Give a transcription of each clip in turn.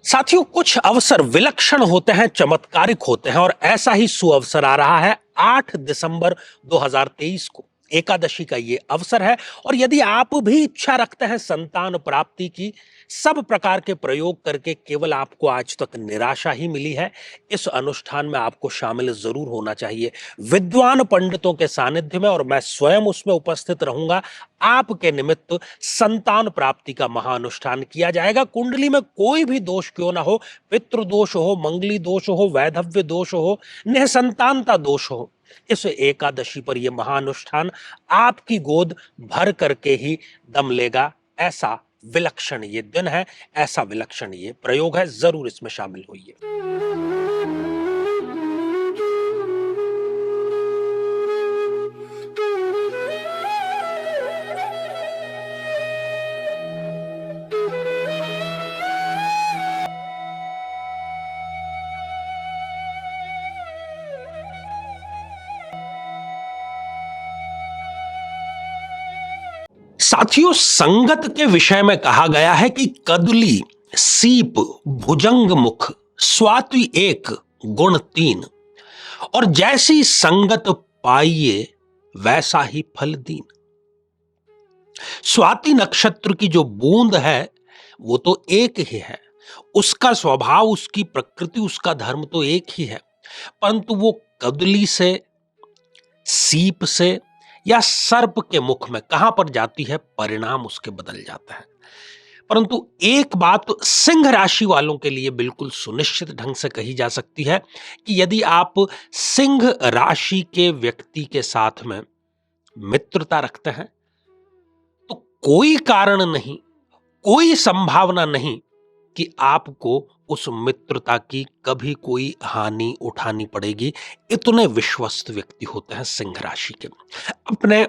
साथियों, कुछ अवसर विलक्षण होते हैं, चमत्कारिक होते हैं और ऐसा ही सुअवसर आ रहा है 8 दिसंबर 2023 को। एकादशी का ये अवसर है और यदि आप भी इच्छा रखते हैं संतान प्राप्ति की, सब प्रकार के प्रयोग करके केवल आपको आज तक निराशा ही मिली है, इस अनुष्ठान में आपको शामिल जरूर होना चाहिए। विद्वान पंडितों के सानिध्य में और मैं स्वयं उसमें उपस्थित रहूंगा। आपके निमित्त संतान प्राप्ति का महाअनुष्ठान किया जाएगा। कुंडली में कोई भी दोष क्यों ना हो, पितृ दोष हो, मंगली दोष हो, वैधव्य दोष हो, निसंतानता दोष हो, इस एकादशी पर यह महाअनुष्ठान आपकी गोद भर करके ही दम लेगा। ऐसा विलक्षण ये दिन है, ऐसा विलक्षण ये प्रयोग है, जरूर इसमें शामिल होइए। साथियों, संगत के विषय में कहा गया है कि कदली, सीप, भुजंग मुख, स्वाति एक, गुण तीन, और जैसी संगत पाइए वैसा ही फल दीन। स्वाति नक्षत्र की जो बूंद है वो तो एक ही है, उसका स्वभाव, उसकी प्रकृति, उसका धर्म तो एक ही है, परंतु वो कदली से, सीप से या सर्प के मुख में कहां पर जाती है, परिणाम उसके बदल जाता है। परंतु एक बात तो सिंह राशि वालों के लिए बिल्कुल सुनिश्चित ढंग से कही जा सकती है कि यदि आप सिंह राशि के व्यक्ति के साथ में मित्रता रखते हैं तो कोई कारण नहीं, कोई संभावना नहीं कि आपको उस मित्रता की कभी कोई हानि उठानी पड़ेगी। इतने विश्वस्त व्यक्ति होते हैं सिंह राशि के, अपने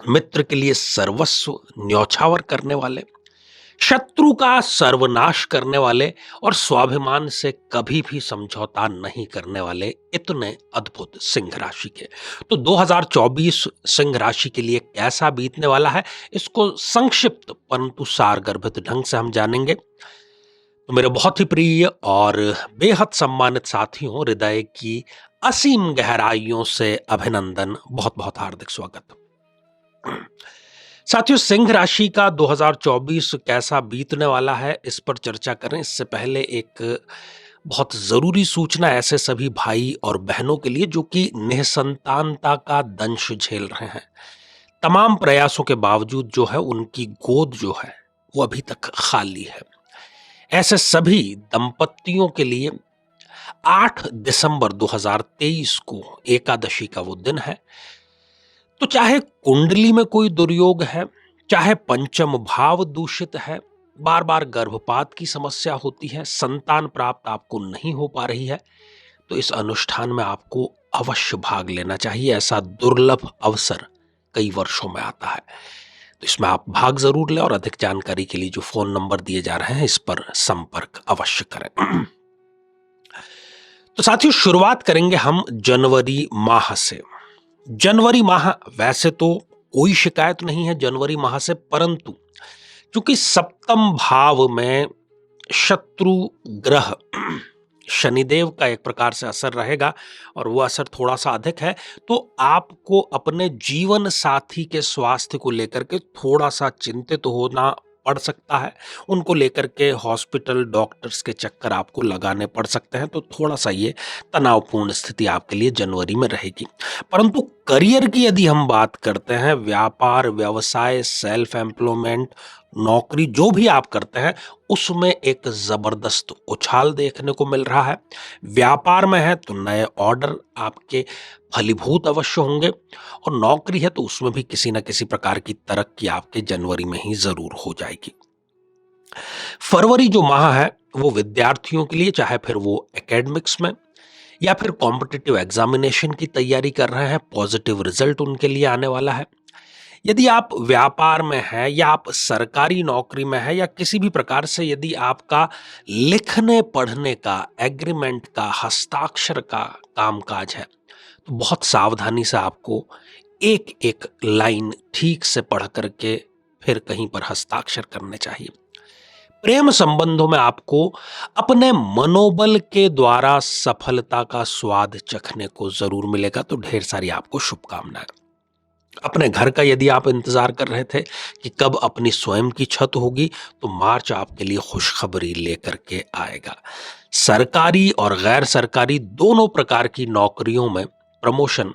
मित्र के लिए सर्वस्व न्यौछावर करने वाले, शत्रु का सर्वनाश करने वाले और स्वाभिमान से कभी भी समझौता नहीं करने वाले, इतने अद्भुत सिंह राशि के। तो 2024 सिंह राशि के लिए कैसा बीतने वाला है, इसको संक्षिप्त परंतु सारगर्भित ढंग से हम जानेंगे। तो मेरे बहुत ही प्रिय और बेहद सम्मानित साथियों, हृदय की असीम गहराइयों से अभिनंदन, बहुत बहुत हार्दिक स्वागत। साथियों, सिंह राशि का 2024 कैसा बीतने वाला है, इस पर चर्चा करें इससे पहले एक बहुत जरूरी सूचना ऐसे सभी भाई और बहनों के लिए जो कि निसंतानता का दंश झेल रहे हैं। तमाम प्रयासों के बावजूद जो है उनकी गोद जो है वो अभी तक खाली है। ऐसे सभी दंपतियों के लिए 8 दिसंबर 2023 को एकादशी का वो दिन है। तो चाहे कुंडली में कोई दुर्योग है, चाहे पंचम भाव दूषित है, बार बार गर्भपात की समस्या होती है, संतान प्राप्त आपको नहीं हो पा रही है, तो इस अनुष्ठान में आपको अवश्य भाग लेना चाहिए। ऐसा दुर्लभ अवसर कई वर्षों में आता है, तो इसमें आप भाग जरूर लें और अधिक जानकारी के लिए जो फोन नंबर दिए जा रहे हैं इस पर संपर्क अवश्य करें। तो साथियों, शुरुआत करेंगे हम जनवरी माह से। जनवरी माह वैसे तो कोई शिकायत नहीं है जनवरी माह से, परंतु चूंकि सप्तम भाव में शत्रु ग्रह शनिदेव का एक प्रकार से असर रहेगा और वो असर थोड़ा सा अधिक है, तो आपको अपने जीवन साथी के स्वास्थ्य को लेकर के थोड़ा सा चिंतित होना पड़ सकता है। उनको लेकर के हॉस्पिटल, डॉक्टर्स के चक्कर आपको लगाने पड़ सकते हैं, तो थोड़ा सा ये तनावपूर्ण स्थिति आपके लिए जनवरी में रहेगी। परंतु करियर की यदि हम बात करते हैं, व्यापार, व्यवसाय, सेल्फ एम्प्लॉयमेंट, नौकरी, जो भी आप करते हैं उसमें एक जबरदस्त उछाल देखने को मिल रहा है। व्यापार में है तो नए ऑर्डर आपके फलीभूत अवश्य होंगे, और नौकरी है तो उसमें भी किसी न किसी प्रकार की तरक्की आपके जनवरी में ही जरूर हो जाएगी। फरवरी जो माह है वो विद्यार्थियों के लिए, चाहे फिर वो एकेडमिक्स में या फिर कॉम्पिटिटिव एग्जामिनेशन की तैयारी कर रहे हैं, पॉजिटिव रिजल्ट उनके लिए आने वाला है। यदि आप व्यापार में हैं या आप सरकारी नौकरी में हैं या किसी भी प्रकार से यदि आपका लिखने पढ़ने का, एग्रीमेंट का, हस्ताक्षर का कामकाज है, तो बहुत सावधानी से आपको एक एक लाइन ठीक से पढ़ करके फिर कहीं पर हस्ताक्षर करने चाहिए। प्रेम संबंधों में आपको अपने मनोबल के द्वारा सफलता का स्वाद चखने को जरूर मिलेगा, तो ढेर सारी आपको शुभकामनाएं। अपने घर का यदि आप इंतजार कर रहे थे कि कब अपनी स्वयं की छत होगी, तो मार्च आपके लिए खुशखबरी लेकर के आएगा। सरकारी और गैर सरकारी दोनों प्रकार की नौकरियों में प्रमोशन,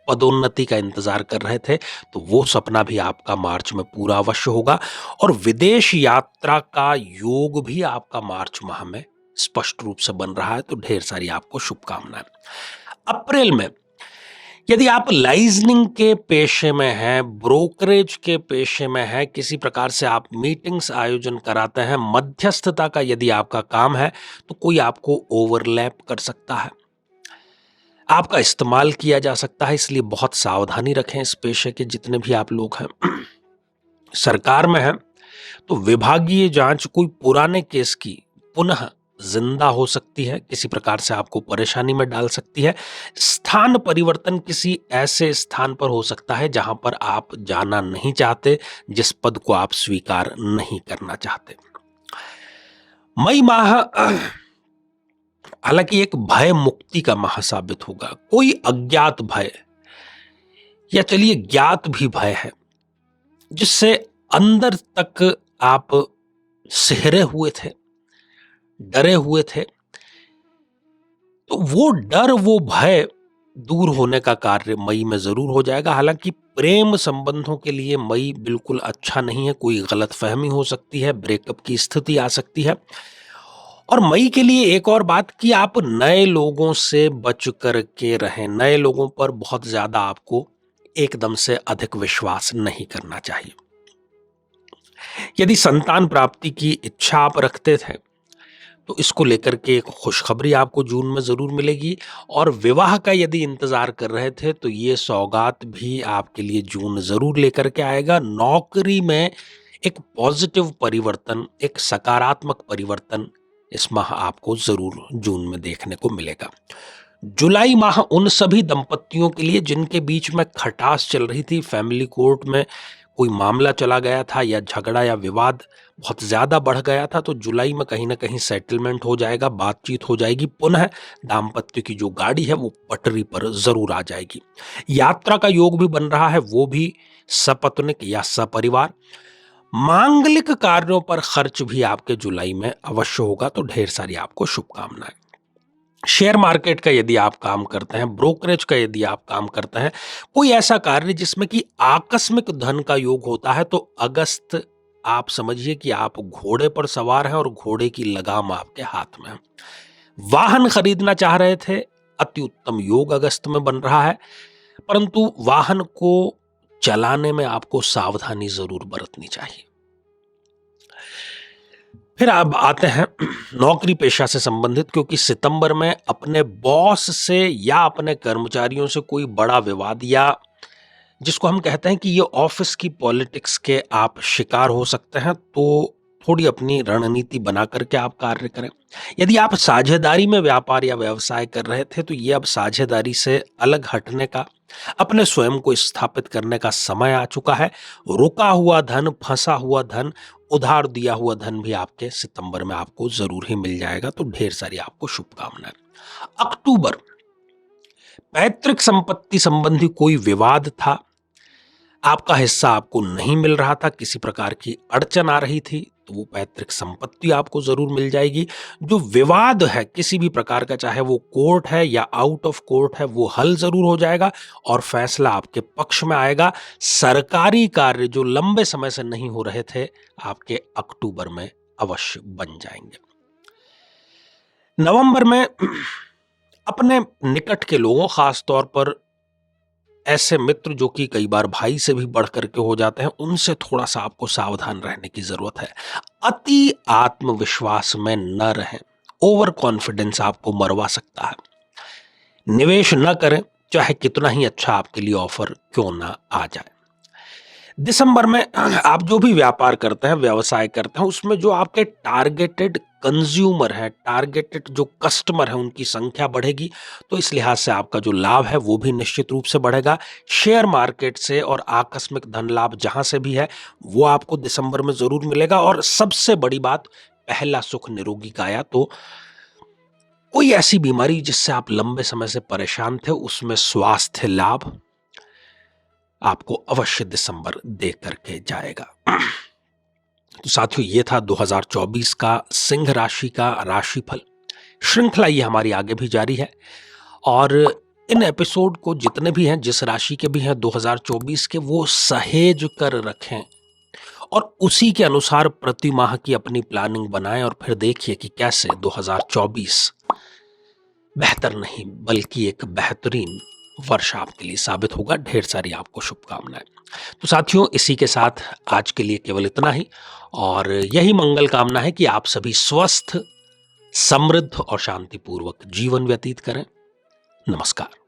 पदोन्नति का इंतजार कर रहे थे, तो वो सपना भी आपका मार्च में पूरा अवश्य होगा। और विदेश यात्रा का योग भी आपका मार्च माह में स्पष्ट रूप से बन रहा है, तो ढेर सारी आपको शुभकामनाएं। अप्रैल में यदि आप लाइजनिंग के पेशे में हैं, ब्रोकरेज के पेशे में हैं, किसी प्रकार से आप मीटिंग्स आयोजन कराते हैं, मध्यस्थता का यदि आपका काम है, तो कोई आपको ओवरलैप कर सकता है, आपका इस्तेमाल किया जा सकता है, इसलिए बहुत सावधानी रखें इस पेशे के जितने भी आप लोग हैं। सरकार में हैं तो विभागीय जांच कोई पुराने केस की पुनः जिंदा हो सकती है, किसी प्रकार से आपको परेशानी में डाल सकती है। स्थान परिवर्तन किसी ऐसे स्थान पर हो सकता है जहां पर आप जाना नहीं चाहते, जिस पद को आप स्वीकार नहीं करना चाहते। मई माह हालांकि एक भय मुक्ति का माह साबित होगा। कोई अज्ञात भय या चलिए ज्ञात भी भय है जिससे अंदर तक आप सिहरे हुए थे, डरे हुए थे, तो वो डर, वो भय दूर होने का कार्य मई में जरूर हो जाएगा। हालांकि प्रेम संबंधों के लिए मई बिल्कुल अच्छा नहीं है, कोई गलतफहमी हो सकती है, ब्रेकअप की स्थिति आ सकती है। और मई के लिए एक और बात कि आप नए लोगों से बच करके रहें, नए लोगों पर बहुत ज्यादा आपको एकदम से अधिक विश्वास नहीं करना चाहिए। यदि संतान प्राप्ति की इच्छा आप रखते थे तो इसको लेकर के एक खुशखबरी आपको जून में जरूर मिलेगी। और विवाह का यदि इंतजार कर रहे थे तो ये सौगात भी आपके लिए जून जरूर लेकर के आएगा। नौकरी में एक पॉजिटिव परिवर्तन, एक सकारात्मक परिवर्तन इस माह आपको जरूर जून में देखने को मिलेगा। जुलाई माह उन सभी दंपतियों के लिए जिनके बीच में खटास चल रही थी, फैमिली कोर्ट में कोई मामला चला गया था या झगड़ा या विवाद बहुत ज्यादा बढ़ गया था, तो जुलाई में कहीं ना कहीं सेटलमेंट हो जाएगा, बातचीत हो जाएगी, पुनः दाम्पत्य की जो गाड़ी है वो पटरी पर जरूर आ जाएगी। यात्रा का योग भी बन रहा है, वो भी सपत्निक या सपरिवार। मांगलिक कार्यों पर खर्च भी आपके जुलाई में अवश्य होगा, तो ढेर सारी आपको शुभकामनाएं। शेयर मार्केट का यदि आप काम करते हैं, ब्रोकरेज का यदि आप काम करते हैं, कोई ऐसा कार्य जिसमें कि आकस्मिक धन का योग होता है, तो अगस्त आप समझिए कि आप घोड़े पर सवार हैं और घोड़े की लगाम आपके हाथ में है। वाहन खरीदना चाह रहे थे, अति उत्तम योग अगस्त में बन रहा है, परंतु वाहन को चलाने में आपको सावधानी जरूर बरतनी चाहिए। फिर आप आते हैं नौकरी पेशा से संबंधित, क्योंकि सितंबर में अपने बॉस से या अपने कर्मचारियों से कोई बड़ा विवाद या जिसको हम कहते हैं कि ये ऑफिस की पॉलिटिक्स के आप शिकार हो सकते हैं, तो थोड़ी अपनी रणनीति बना करके आप कार्य करें। यदि आप साझेदारी में व्यापार या व्यवसाय कर रहे थे, तो ये अब साझेदारी से अलग हटने का, अपने स्वयं को स्थापित करने का समय आ चुका है। रुका हुआ धन, फंसा हुआ धन, उधार दिया हुआ धन भी आपके सितंबर में आपको जरूर ही मिल जाएगा, तो ढेर सारी आपको शुभकामनाएं। अक्टूबर, पैतृक संपत्ति संबंधी कोई विवाद था, आपका हिस्सा आपको नहीं मिल रहा था, किसी प्रकार की अड़चन आ रही थी, तो वो पैतृक संपत्ति आपको जरूर मिल जाएगी। जो विवाद है किसी भी प्रकार का, चाहे वो कोर्ट है या आउट ऑफ कोर्ट है, वो हल जरूर हो जाएगा और फैसला आपके पक्ष में आएगा। सरकारी कार्य जो लंबे समय से नहीं हो रहे थे, आपके अक्टूबर में अवश्य बन जाएंगे। नवंबर में अपने निकट के लोगों, खास तौर पर ऐसे मित्र जो कि कई बार भाई से भी बढ़ करके हो जाते हैं, उनसे थोड़ा सा आपको सावधान रहने की जरूरत है। अति आत्मविश्वास में न रहें, ओवर कॉन्फिडेंस आपको मरवा सकता है। निवेश न करें, चाहे कितना ही अच्छा आपके लिए ऑफर क्यों ना आ जाए। दिसंबर में आप जो भी व्यापार करते हैं, व्यवसाय करते हैं, उसमें जो आपके टारगेटेड कंज्यूमर है, टारगेटेड जो कस्टमर है, उनकी संख्या बढ़ेगी, तो इस लिहाज से आपका जो लाभ है वो भी निश्चित रूप से बढ़ेगा। शेयर मार्केट से और आकस्मिक धन लाभ जहां से भी है वो आपको दिसंबर में जरूर मिलेगा। और सबसे बड़ी बात, पहला सुख निरोगी काया, तो कोई ऐसी बीमारी जिससे आप लंबे समय से परेशान थे, उसमें स्वास्थ्य लाभ आपको अवश्य दिसंबर दे करके जाएगा। तो साथियों, ये था 2024 का सिंह राशि का राशिफल। श्रृंखला ये हमारी आगे भी जारी है और इन एपिसोड को जितने भी हैं, जिस राशि के भी हैं 2024 के, वो सहेज कर रखें और उसी के अनुसार प्रति माह की अपनी प्लानिंग बनाएं और फिर देखिए कि कैसे 2024 बेहतर नहीं बल्कि एक बेहतरीन वर्ष आपके लिए साबित होगा। ढेर सारी आपको शुभकामनाएं। तो साथियों, इसी के साथ आज के लिए केवल इतना ही और यही मंगल कामना है कि आप सभी स्वस्थ, समृद्ध और शांतिपूर्वक जीवन व्यतीत करें। नमस्कार।